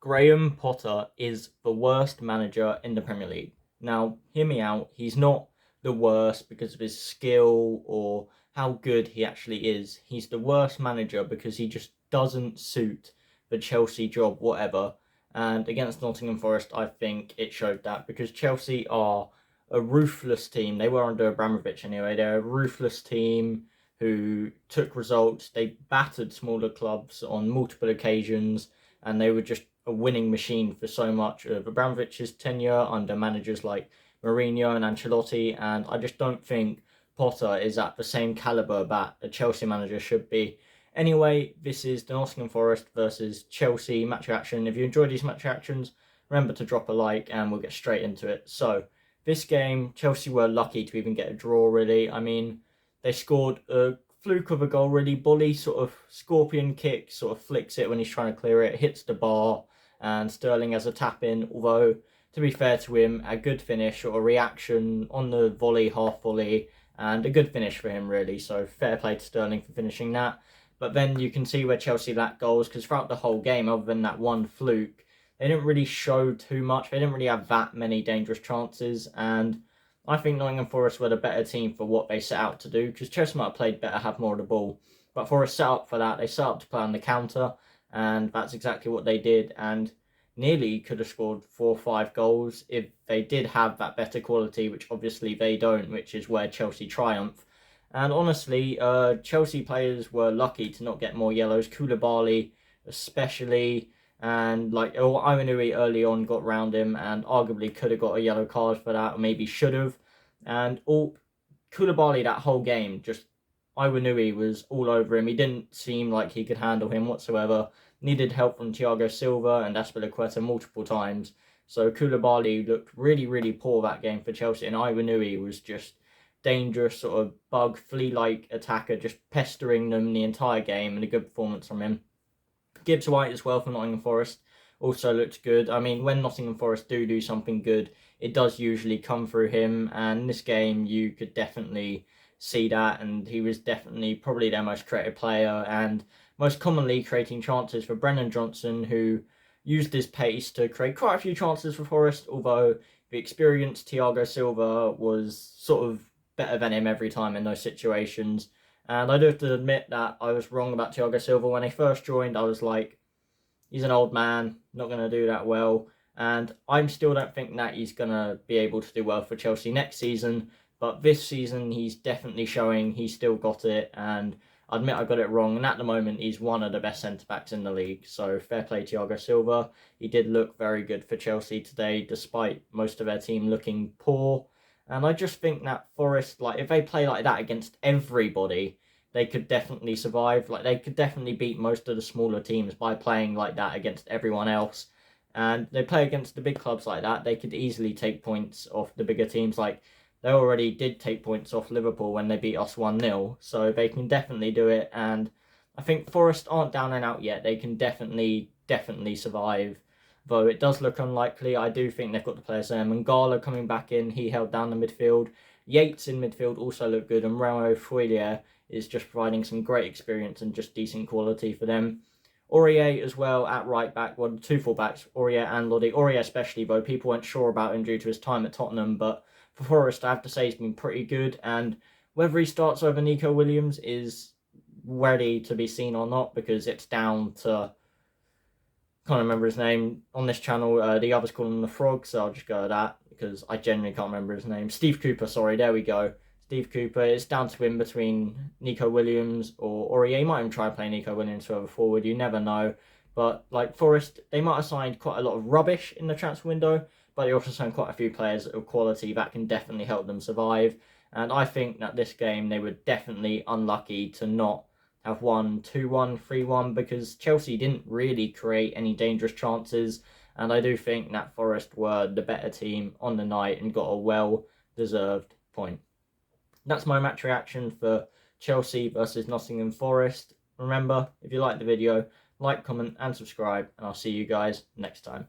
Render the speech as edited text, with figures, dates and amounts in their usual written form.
Graham Potter is the worst manager in the Premier League. Now, hear me out. He's not the worst because of his skill or how good he actually is. He's the worst manager because he just doesn't suit the Chelsea job, whatever. And against Nottingham Forest, I think it showed that because Chelsea are a ruthless team. They were under Abramovich anyway. They're a ruthless team who took results. They battered smaller clubs on multiple occasions, and they were just a winning machine for so much of Abramovich's tenure under managers like Mourinho and Ancelotti, and I just don't think Potter is at the same calibre that a Chelsea manager should be. Anyway, this is the Nottingham Forest versus Chelsea match reaction. If you enjoy these match reactions, remember to drop a like and we'll get straight into it. So, this game, Chelsea were lucky to even get a draw, really. I mean, they scored a fluke of a goal, really. Bolly sort of scorpion kick, sort of flicks it when he's trying to clear it, hits the bar, and Sterling has a tap in, although to be fair to him, a good finish or a reaction on the volley, half volley, and a good finish for him, really. So fair play to Sterling for finishing that. But then you can see where Chelsea lacked goals, because throughout the whole game, other than that one fluke, they didn't really show too much. They didn't really have that many dangerous chances, and I think Nottingham Forest were the better team for what they set out to do, because Chelsea might have played better, have more of the ball. But Forest set up for that. They set up to play on the counter, and that's exactly what they did, and nearly could have scored 4 or 5 goals if they did have that better quality, which obviously they don't, which is where Chelsea triumph. And honestly, Chelsea players were lucky to not get more yellows. Koulibaly especially, and like Iwanui early on got round him and arguably could have got a yellow card for that, or maybe should have. And all Koulibaly that whole game, just Iwanui was all over him. He didn't seem like he could handle him whatsoever. Needed help from Thiago Silva and Azpilicueta multiple times. So Koulibaly looked really, really poor that game for Chelsea, and Iwanui was just dangerous, sort of bug, flea-like attacker, just pestering them the entire game, and a good performance from him. Gibbs White as well for Nottingham Forest also looked good. I mean, when Nottingham Forest do something good, it does usually come through him, and in this game you could definitely see that, and he was definitely probably their most creative player and most commonly creating chances for Brennan Johnson, who used his pace to create quite a few chances for Forest, although the experienced Thiago Silva was sort of better than him every time in those situations. And I do have to admit that I was wrong about Thiago Silva. When he first joined, I was like, he's an old man, not going to do that well. And I still don't think that he's going to be able to do well for Chelsea next season. But this season, he's definitely showing he's still got it. And I admit I got it wrong. And at the moment, he's one of the best centre-backs in the league. So fair play Thiago Silva. He did look very good for Chelsea today, despite most of their team looking poor. And I just think that Forest, like, if they play like that against everybody, they could definitely survive. Like, they could definitely beat most of the smaller teams by playing like that against everyone else. And they play against the big clubs like that, they could easily take points off the bigger teams. Like, they already did take points off Liverpool when they beat us 1-0. So they can definitely do it. And I think Forest aren't down and out yet. They can definitely survive. Though it does look unlikely, I do think they've got the players there. Mangala coming back in, he held down the midfield. Yates in midfield also looked good, and Ramo Foylier is just providing some great experience and just decent quality for them. Aurier as well at right back, well, 2 full-backs, Aurier and Lodi. Aurier especially, though, people weren't sure about him due to his time at Tottenham, but for Forest, I have to say he's been pretty good, and whether he starts over Nico Williams is ready to be seen or not, because it's down to, can't remember his name on this channel. The others call him the Frog, so I'll just go with that because I genuinely can't remember his name. Steve Cooper, sorry, there we go. Steve Cooper. It's down to him between Nico Williams or Aurier. He might even try and play Nico Williams further forward. You never know. But like Forest, they might have signed quite a lot of rubbish in the transfer window, but they also signed quite a few players of quality that can definitely help them survive. And I think that this game they were definitely unlucky to not have won 2-1, 3-1, because Chelsea didn't really create any dangerous chances, and I do think that Forest were the better team on the night and got a well-deserved point. That's my match reaction for Chelsea versus Nottingham Forest. Remember, if you like the video, like, comment and subscribe, and I'll see you guys next time.